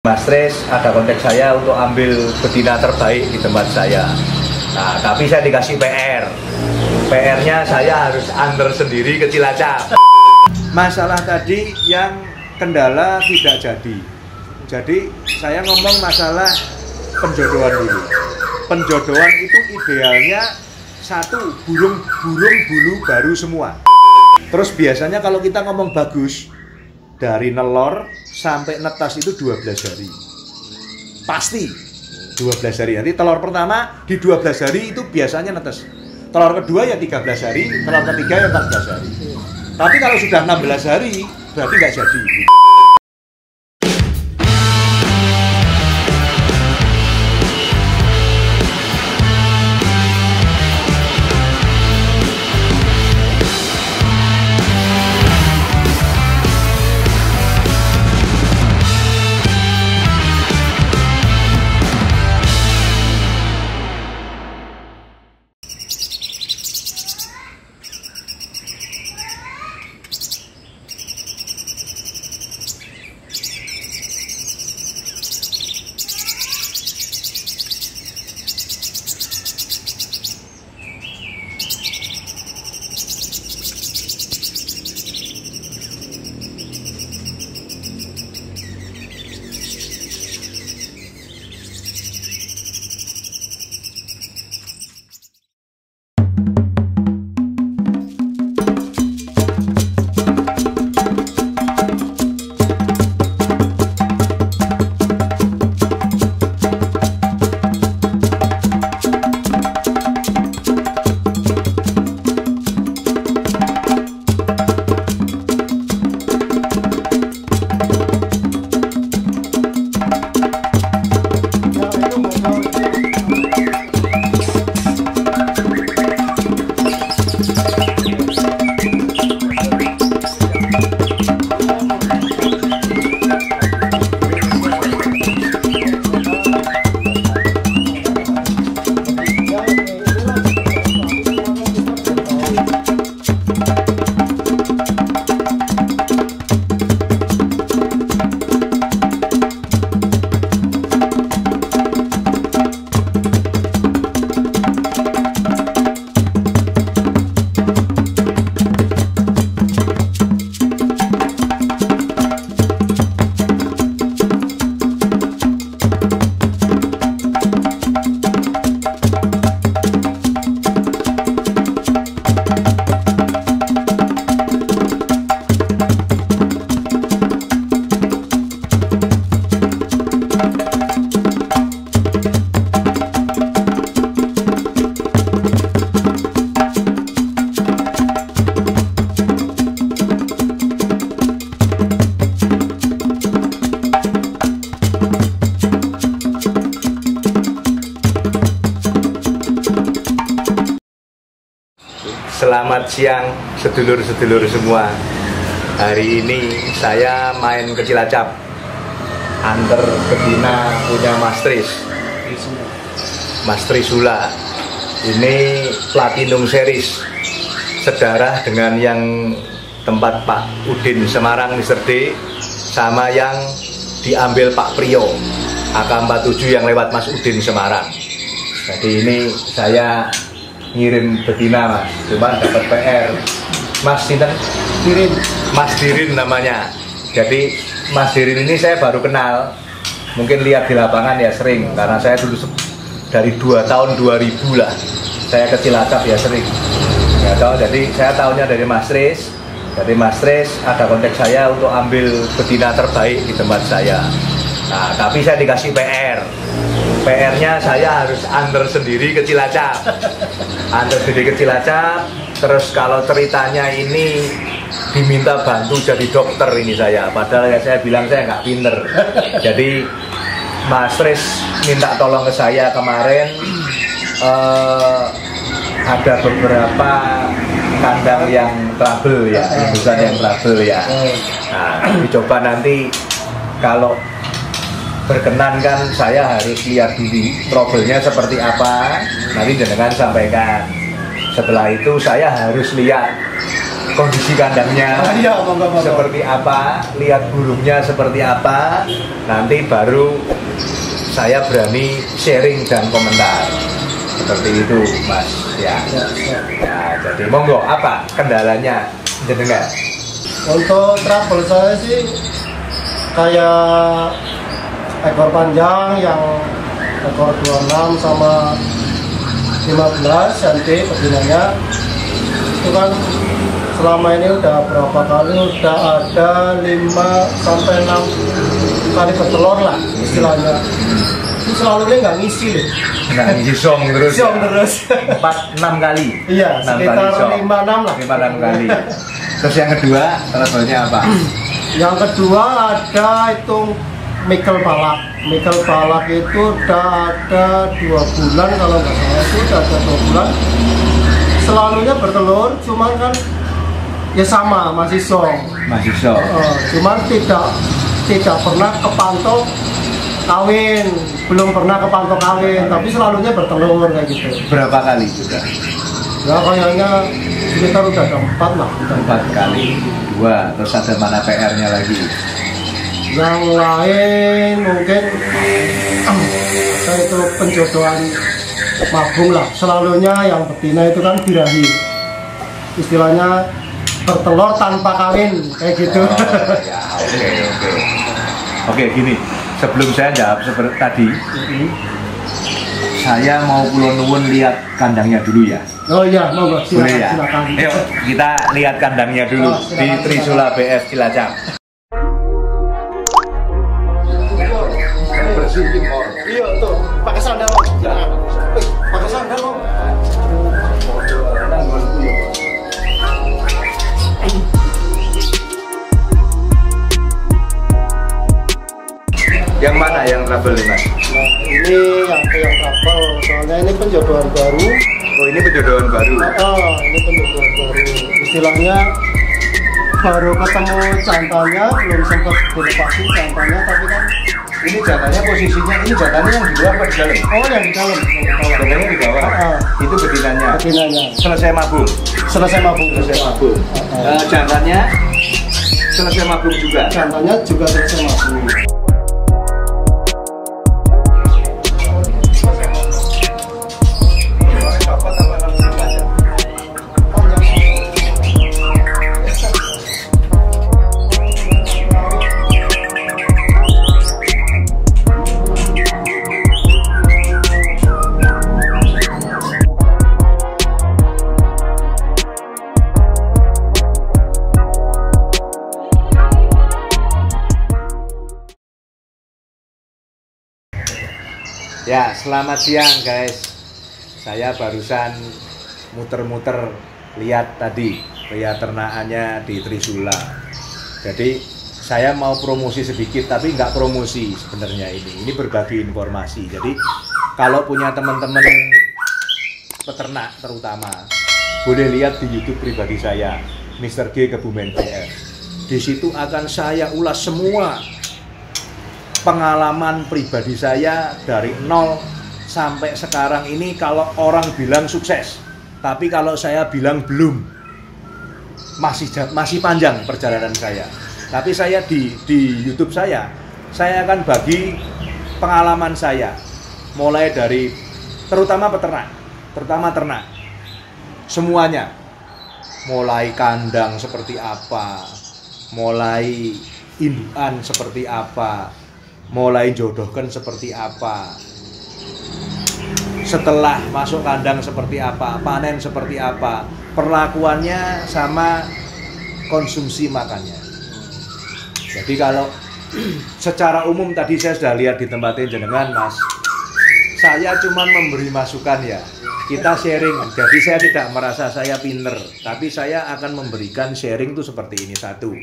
Mas Tris ada kontak saya untuk ambil betina terbaik di tempat saya. Nah, tapi saya dikasih PR-nya saya harus antar sendiri ke Cilacap. Masalah tadi yang kendala tidak jadi. Jadi saya ngomong masalah penjodohan dulu. Penjodohan itu idealnya satu burung bulu baru semua. Terus biasanya kalau kita ngomong bagus, dari nelor sampai netas itu 12 hari. Pasti 12 hari. Nanti telur pertama di 12 hari itu biasanya netes. Telur kedua ya 13 hari, telur ketiga ya 14 hari. Tapi kalau sudah 16 hari berarti nggak jadi. Selamat siang sedulur-sedulur semua. Hari ini saya main ke Cilacap, antar betina punya Mas Trisula. Ini Platinum Series, sedarah dengan yang tempat Pak Udin Semarang Mr. D, sama yang diambil Pak Priyo AK47 yang lewat Mas Udin Semarang. Jadi ini saya ngirim betina Mas, cuma dapat PR. Mas Dirin namanya. Jadi Mas Dirin ini saya baru kenal, mungkin lihat di lapangan ya sering, karena saya dulu dari 2 tahun 2000 lah saya ke Cilacap ya sering ya tahu. Jadi saya tahunya dari Mas Tris. Jadi Mas Tris ada kontak saya untuk ambil betina terbaik di tempat saya. Nah, tapi saya dikasih PR-nya saya harus antar sendiri ke Cilacap. Terus kalau ceritanya ini diminta bantu jadi dokter ini saya. Padahal ya saya bilang saya nggak pinter. Jadi Mas Tris minta tolong ke saya kemarin. Ada beberapa kandang yang trouble ya, bukan yang trouble ya. Nah, dicoba nanti kalau berkenan kan saya harus lihat dulu trouble-nya seperti apa, nanti jenengan sampaikan. Setelah itu saya harus lihat kondisi kandangnya seperti apa, lihat burungnya seperti apa, nanti baru saya berani sharing dan komentar. Seperti itu, Mas. Ya. Jadi monggo, apa kendalanya jenengan? Untuk trouble saya sih kayak ekor panjang yang ekor 26 sama 15 cm betinanya itu kan selama ini udah berapa kali, udah ada 5 sampai 6 kali bertelur lah istilahnya. Itu selalu nggak ngisi loh. Nggak ngisi song terus. Song terus. 4-6 kali. Iya, 6 sekitar kali song. 5-6 lah. 5-6 kali. Terus yang kedua, trouble-nya apa? Yang kedua ada itu Mikel Balak. Mikel Balak itu udah ada 2 bulan kalau nggak salah, itu udah ada 2 bulan. Selalunya bertelur, cuman kan ya sama masih song. Masih song. Cuman tidak pernah kepantau kawin, belum pernah kepantau kawin, tapi selalunya bertelur kayak gitu. Berapa kali sudah? Ya kayaknya sekitar udah ada 4 lah. 4 kali. 2, terus ada mana PR-nya lagi? Yang lain mungkin saya itu penjodohan mabung lah. Selalunya yang betina itu kan birahi, istilahnya bertelur tanpa kawin kayak gitu. Ya, oke, gini. Sebelum saya jawab seperti tadi, saya mau Kulon Nuwun lihat kandangnya dulu ya. Oh iya, monggo Boleh ya? silakan. Yuk, kita lihat kandangnya dulu di Trisula BS Cilacap. Iya tuh, pakai sandal. Pakai sandal. Yang mana yang trouble nih, Mas? Nah, ini yang trouble, soalnya ini penjodohan baru. Oh, ini penjodohan baru. Ini penjodohan baru. Istilahnya baru ketemu jantannya, belum sempat dilepasin jantannya, tapi kan Ini jantannya posisinya, ini jantannya yang di luar apa di dalam? oh yang di dalam. Jantannya di bawah. Itu betinanya. Betinanya. Selesai mabung. Selesai mabung. Jantannya selesai mabung juga. Jantannya juga selesai mabung. Ya, selamat siang guys. Saya barusan muter-muter lihat tadi pria ternakannya di Trisula. Jadi saya mau promosi sedikit, tapi nggak promosi sebenarnya ini. Ini berbagi informasi. Jadi kalau punya teman-teman peternak terutama, boleh lihat di YouTube pribadi saya, Mr. G Kebumen BS. Di situ akan saya ulas semua pengalaman pribadi saya dari nol sampai sekarang ini. Kalau orang bilang sukses, tapi kalau saya bilang belum, masih panjang perjalanan saya. Tapi saya di YouTube saya akan bagi pengalaman saya, mulai dari terutama ternak semuanya, mulai kandang seperti apa, mulai indukan seperti apa, mulai jodohkan seperti apa, setelah masuk kandang seperti apa, panen seperti apa, perlakuannya sama konsumsi makannya. Jadi kalau secara umum tadi saya sudah lihat di tempatnya jenengan, Mas, saya cuma memberi masukan ya, kita sharing. Jadi saya tidak merasa saya pinter, tapi saya akan memberikan sharing itu seperti ini. Satu,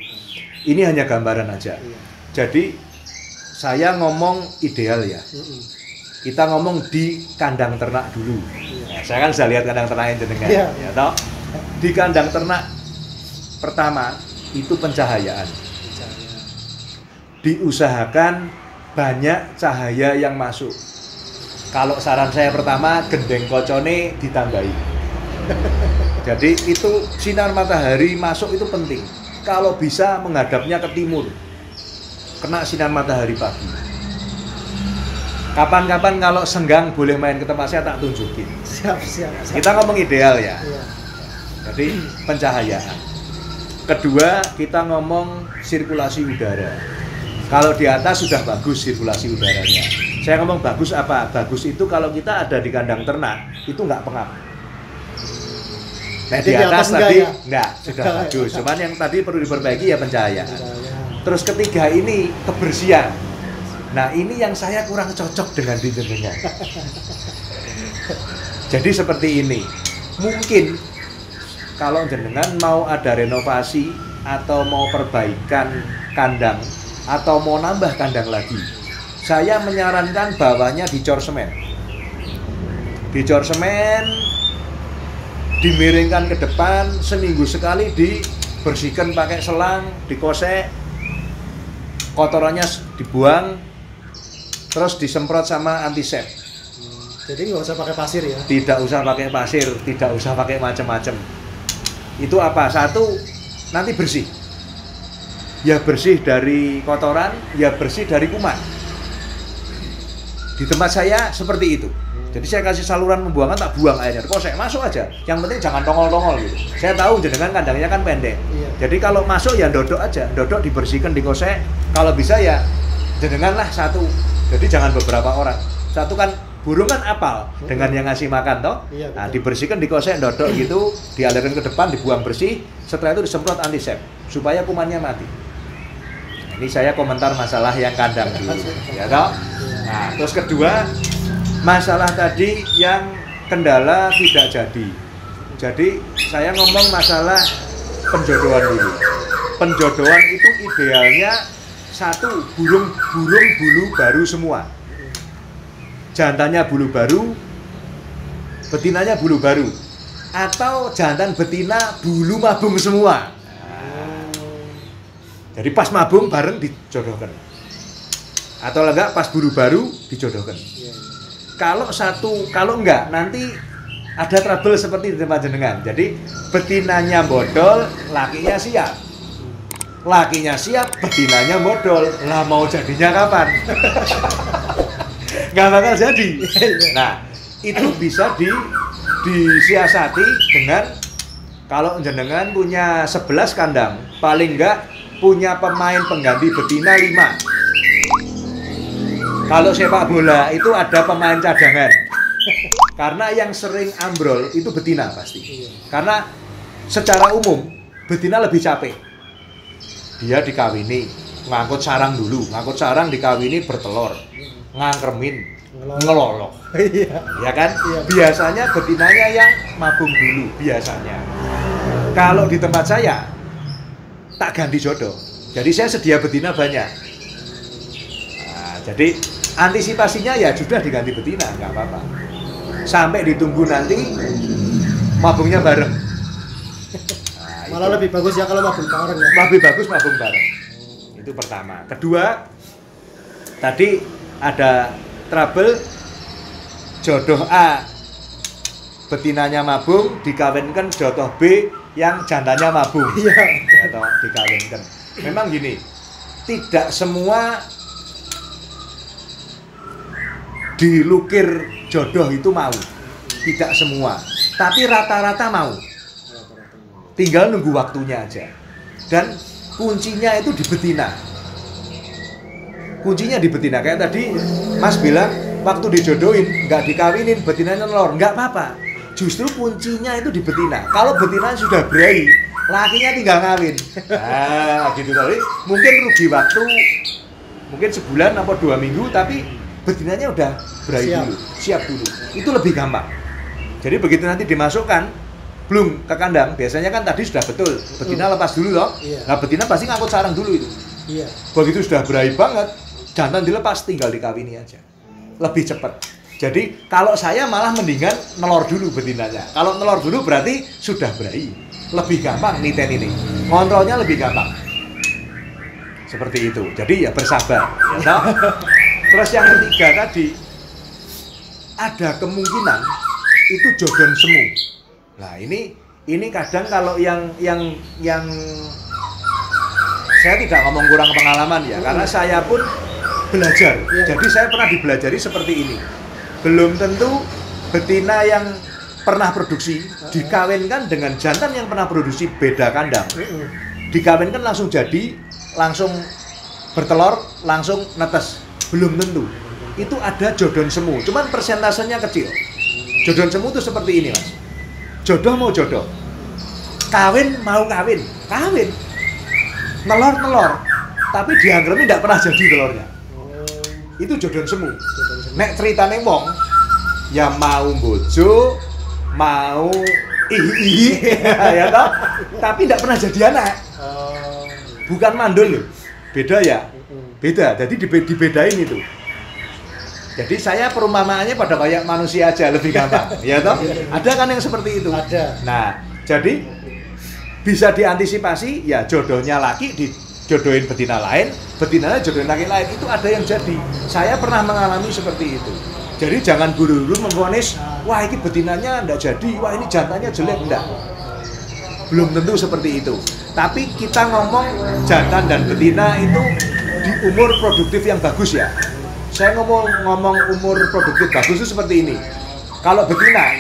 ini hanya gambaran aja. Jadi saya ngomong ideal ya. Kita ngomong di kandang ternak dulu. Nah, saya kan sudah lihat kandang ternak yang jenengan. Ya, toh? Di kandang ternak pertama itu pencahayaan. Diusahakan banyak cahaya yang masuk. Kalau saran saya pertama, gendeng kocone ditambahi. Jadi itu sinar matahari masuk itu penting. Kalau bisa menghadapnya ke timur, kena sinar matahari pagi. Kapan-kapan kalau senggang boleh main ke tempat saya, tak tunjukin. Siap. Kita ngomong ideal ya. Iya. Jadi pencahayaan. Kedua, kita ngomong sirkulasi udara. Kalau di atas sudah bagus sirkulasi udaranya. Saya ngomong bagus apa? Bagus itu kalau kita ada di kandang ternak, itu nggak pengap. Nah, di atas tadi enggak, sudah bagus. Cuman yang tadi perlu diperbaiki ya pencahayaan. Terus ketiga ini kebersihan. Nah, ini yang saya kurang cocok dengan jenengan. Jadi seperti ini. Mungkin kalau jenengan mau ada renovasi atau mau perbaikan kandang atau mau nambah kandang lagi, saya menyarankan bawahnya dicor semen. Dicor semen, dimiringkan ke depan, seminggu sekali dibersihkan pakai selang, dikosek, kotorannya dibuang, terus disemprot sama antisep. Jadi nggak usah pakai pasir ya? Tidak usah pakai pasir, tidak usah pakai macam-macam. Itu apa? Satu, nanti bersih. Ya bersih dari kotoran, ya bersih dari kuman. Di tempat saya seperti itu. Jadi saya kasih saluran pembuangan, tak buang airnya, kosek, masuk aja. Yang penting jangan tongol-tongol gitu. Saya tahu jenengan kandangnya kan pendek. Iya. Jadi kalau masuk ya dodok aja, dodok dibersihkan, dikosek. Kalau bisa ya jenengan lah satu. Jadi jangan beberapa orang. Satu kan burung kan apal dengan yang ngasih makan toh. Iya, Nah, dibersihkan, dikosek, dodok gitu, dialirkan ke depan, dibuang bersih. Setelah itu disemprot antisep supaya kumannya mati. Ini saya komentar masalah yang kandang dulu, ya toh. Nah, terus kedua, masalah tadi yang kendala tidak jadi. Jadi saya ngomong masalah penjodohan dulu. Penjodohan itu idealnya satu, burung bulu baru semua. Jantannya bulu baru, betinanya bulu baru. Atau jantan betina bulu mabung semua. Jadi pas mabung bareng dijodohkan. Atau enggak pas bulu baru dijodohkan. Kalau enggak nanti ada trouble seperti di tempat jenengan. Jadi betinanya bodol, lakinya siap. Lakinya siap, betinanya bodol. Lah mau jadinya kapan? Nggak bakal jadi. Nah, itu bisa disiasati dengan kalau jenengan punya 11 kandang, paling enggak punya pemain pengganti betina 5. Kalau sepak bola itu ada pemain cadangan. Karena yang sering ambrol itu betina pasti. Karena secara umum betina lebih capek. Dia dikawini, ngangkut sarang dulu, ngangkut sarang dikawini bertelur, ngangkremin, ngelolok. Ya kan? Biasanya betinanya yang mabung dulu biasanya. Kalau di tempat saya tak ganti jodoh. Jadi saya sedia betina banyak. Nah, jadi antisipasinya ya sudah diganti betina, nggak apa-apa. Sampai ditunggu nanti mabungnya bareng. Nah, malah lebih bagus ya kalau mabung bareng ya. Lebih bagus mabung bareng. Itu pertama. Kedua, tadi ada trouble jodoh A betinanya mabung dikawinkan jodoh B yang jantannya mabung. Iya. Atau dikawinkan. Memang gini, tidak semua dilukir jodoh itu mau. Tidak semua. Tapi rata-rata mau. Tinggal nunggu waktunya aja. Dan kuncinya itu di betina. Kuncinya di betina. Kayak tadi Mas bilang waktu dijodohin nggak dikawinin betinanya nelor, nggak apa-apa. Justru kuncinya itu di betina. Kalau betina sudah berai, lakinya tinggal ngawin. Nah, gitu kali. Mungkin rugi waktu, mungkin sebulan atau 2 minggu, tapi betinanya udah berai dulu, siap dulu. Itu lebih gampang. Jadi begitu nanti dimasukkan, belum ke kandang, biasanya kan tadi sudah betul. Betina lepas dulu loh. Nah, betina pasti ngangkut sarang dulu itu. Iya. Begitu sudah berai banget, jantan dilepas, tinggal dikawini aja. Lebih cepat. Jadi kalau saya malah mendingan nelor dulu betinanya. Kalau nelor dulu berarti sudah berai. Lebih gampang niten ini. Ngontrolnya lebih gampang. Seperti itu. Jadi ya bersabar. Ya, terus yang ketiga tadi, ada kemungkinan itu jodoh semu. Nah ini ini kadang kalau yang saya tidak ngomong kurang pengalaman ya, karena saya pun belajar. Jadi saya pernah dibelajari seperti ini. Belum tentu betina yang pernah produksi dikawinkan dengan jantan yang pernah produksi beda kandang. Dikawinkan langsung jadi, langsung bertelur, langsung netes. Belum tentu. Itu ada jodoh semu, cuman persentasenya kecil. Jodoh semu itu seperti ini, Mas. Jodoh mau jodoh. Kawin mau kawin. Telur. Tapi dianggapnya tidak pernah jadi telurnya. Itu jodoh semu. Nek ceritane wong ya mau bojo, mau ya toh, tapi tidak pernah jadi anak. Bukan mandul loh. Beda ya? Beda. Jadi dibedain itu. Jadi saya perumpamaannya pada kayak manusia aja lebih gampang, ya toh? Ada kan yang seperti itu? Ada. Nah, jadi bisa diantisipasi ya jodohnya laki dijodohin betina lain, betinanya jodohin laki lain, itu ada yang jadi. Saya pernah mengalami seperti itu. Jadi jangan buru-buru memvonis, wah ini betinanya enggak jadi, wah ini jantannya jelek, enggak. Belum tentu seperti itu. Tapi kita ngomong jantan dan betina itu di umur produktif yang bagus ya. Saya ngomong umur produktif bagus itu seperti ini. Kalau betina,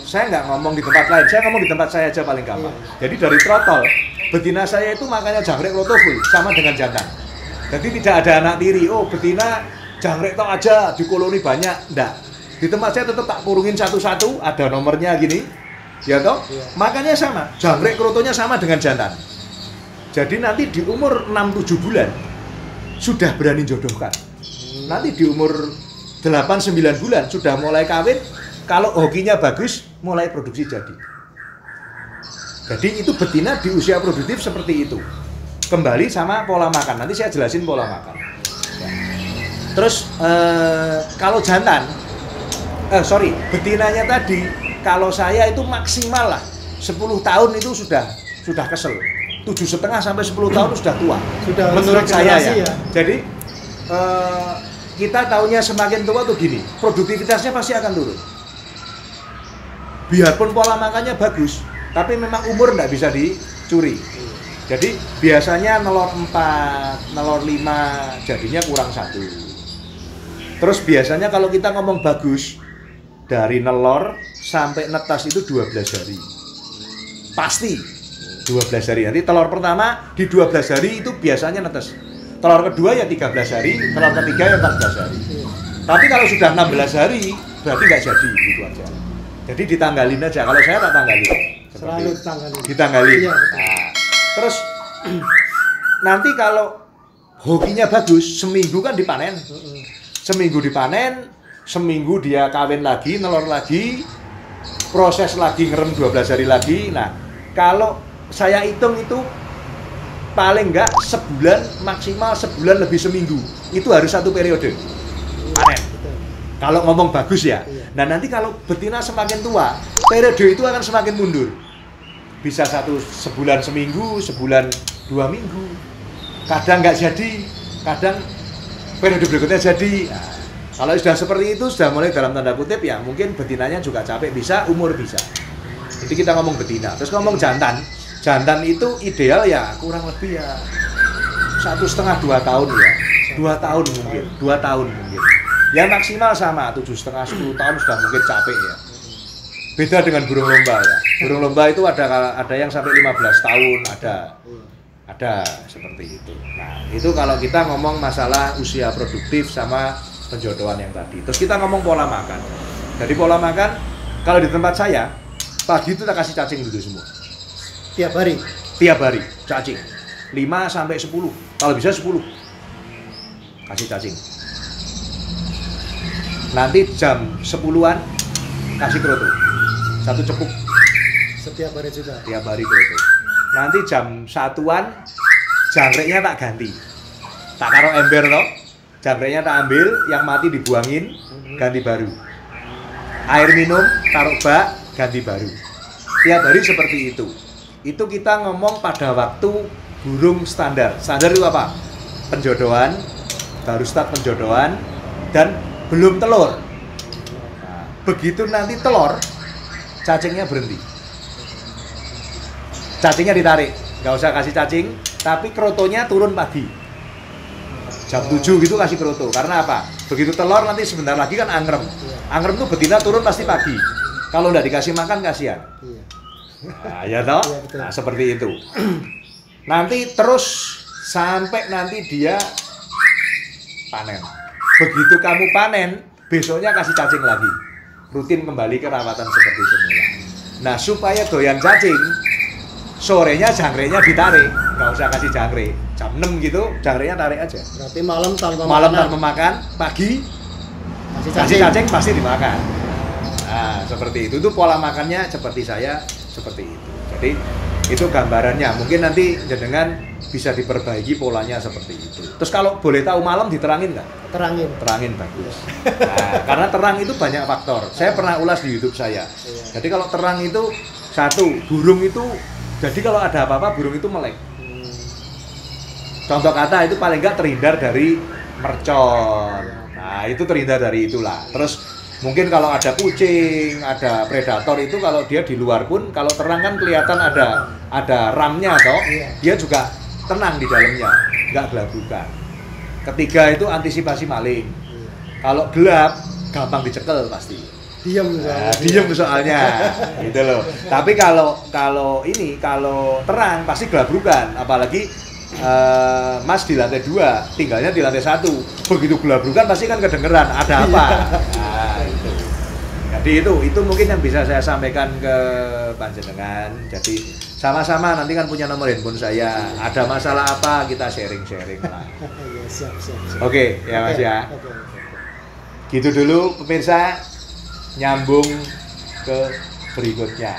saya nggak ngomong di tempat lain, saya ngomong di tempat saya aja paling gampang. Jadi dari trotol, betina saya itu makanya jangkrik rotoful sama dengan jantan. Jadi tidak ada anak tiri, oh betina jangkrik tok aja, di koloni banyak, enggak. Di tempat saya tetap tak kurungin satu-satu, ada nomornya gini, ya toh? Makanya sama, jangkrik krotonya sama dengan jantan. Jadi nanti di umur 6-7 bulan, sudah berani jodohkan. Nanti di umur 8-9 bulan sudah mulai kawin, kalau hokinya bagus mulai produksi jadi. Jadi itu betina di usia produktif seperti itu. Kembali sama pola makan, nanti saya jelasin pola makan. Terus kalau jantan, betinanya tadi, kalau saya itu maksimal lah 10 tahun itu sudah kesel. 7,5 sampai 10 tahun sudah tua. Sudah menurut saya ya. ya. Jadi kita taunya semakin tua tuh gini, produktivitasnya pasti akan turun. Biarpun pola makannya bagus, tapi memang umur nggak bisa dicuri. Jadi biasanya nelor 4, nelor 5, jadinya kurang 1. Terus biasanya kalau kita ngomong bagus, dari nelor sampai netas itu 12 hari. Pasti 12 hari. Nanti telur pertama di 12 hari itu biasanya netes. Telur kedua ya 13 hari, telur ketiga ya 14 hari. Tapi kalau sudah 16 hari, berarti nggak jadi, gitu aja. Jadi ditanggalin aja, kalau saya tak tanggalin. Selalu ditanggalin. Ditanggalin. Iya, Nah, terus nanti kalau hokinya bagus, seminggu kan dipanen. Seminggu dipanen, seminggu dia kawin lagi, nelor lagi, proses lagi, ngerem 12 hari lagi. Nah, kalau saya hitung itu paling enggak sebulan, maksimal sebulan lebih seminggu. Itu harus satu periode panen. Kalau ngomong bagus ya. Nah nanti kalau betina semakin tua, periode itu akan semakin mundur. Bisa sebulan seminggu, sebulan 2 minggu. Kadang nggak jadi, kadang periode berikutnya jadi. Nah, kalau sudah seperti itu, sudah mulai dalam tanda kutip ya mungkin betinanya juga capek, bisa, umur bisa. Jadi kita ngomong betina. Terus ngomong jantan. Jantan itu ideal ya kurang lebih ya 1,5-2 tahun ya. 2 tahun mungkin, 2 tahun mungkin. Ya maksimal sama 7,5-10 tahun sudah mungkin capek ya. Beda dengan burung lomba ya. Burung lomba itu ada yang sampai 15 tahun, ada seperti itu. Nah, itu kalau kita ngomong masalah usia produktif sama penjodohan yang tadi. Terus kita ngomong pola makan. Jadi pola makan kalau di tempat saya pagi itu kita kasih cacing dulu semua. Tiap hari? Tiap hari, cacing 5-10, kalau bisa 10 kasih cacing. Nanti jam 10-an kasih kroto 1 cepuk. Setiap hari juga? Tiap hari kroto. Nanti jam 1-an jangkriknya tak ganti, tak karo ember toh, jangkriknya tak ambil, yang mati dibuangin, ganti baru. Air minum taruh bak, ganti baru. Tiap hari seperti itu. Itu kita ngomong pada waktu burung standar. Standar itu apa? Penjodohan, baru start penjodohan, dan belum telur. Nah, begitu nanti telur, cacingnya berhenti. cacingnya ditarik, nggak usah kasih cacing, tapi krotonya turun pagi. Jam 7 gitu kasih kroto. Karena apa? Begitu telur nanti sebentar lagi kan angrem. Angrem tuh betina turun pasti pagi. Kalau nggak dikasih makan kasihan. Iya. Nah, ya toh? Iya, betul. Nah, seperti itu. Nanti terus sampai nanti dia panen. Begitu kamu panen, besoknya kasih cacing lagi. Rutin kembali ke rawatan seperti semula. Nah, supaya doyan cacing, sorenya jangkrenya ditarik. Nggak usah kasih jangkrik. Jam 6 gitu, jangkrenya tarik aja. Berarti malam tanpa Malam makanan. tanpa makan, pagi Kasih kasih cacing pasti dimakan. Nah, seperti itu. Itu pola makannya seperti saya, seperti itu. Jadi, itu gambarannya. Mungkin nanti jenengan bisa diperbaiki polanya seperti itu. Terus kalau boleh tahu malam diterangin nggak? Terangin. Terangin bagus. Nah, karena terang itu banyak faktor. Saya pernah ulas di YouTube saya. Jadi kalau terang itu satu, burung itu. Jadi kalau ada apa-apa burung itu melek. Contoh kata itu paling nggak terhindar dari mercon. Nah itu terhindar dari itulah. Terus mungkin kalau ada kucing, ada predator itu kalau dia di luar pun kalau terang kan kelihatan ada ramnya toh, dia juga tenang di dalamnya, nggak gelap-gelapan. Ketiga itu antisipasi maling. Kalau gelap gampang dicekel pasti. Diam Diem soalnya, gitu loh. Tapi kalau terang pasti gelabrukan, apalagi Mas di lantai 2, tinggalnya di lantai 1. Begitu gelabrukan pasti kan kedengeran ada apa. Nah, itu. Jadi itu mungkin yang bisa saya sampaikan ke panjenengan. Jadi sama-sama nanti kan punya nomor handphone saya. Ada masalah apa kita sharing-sharing lah. Ya, siap. Oke, ya Mas ya. Oke. Gitu dulu pemirsa, nyambung ke berikutnya.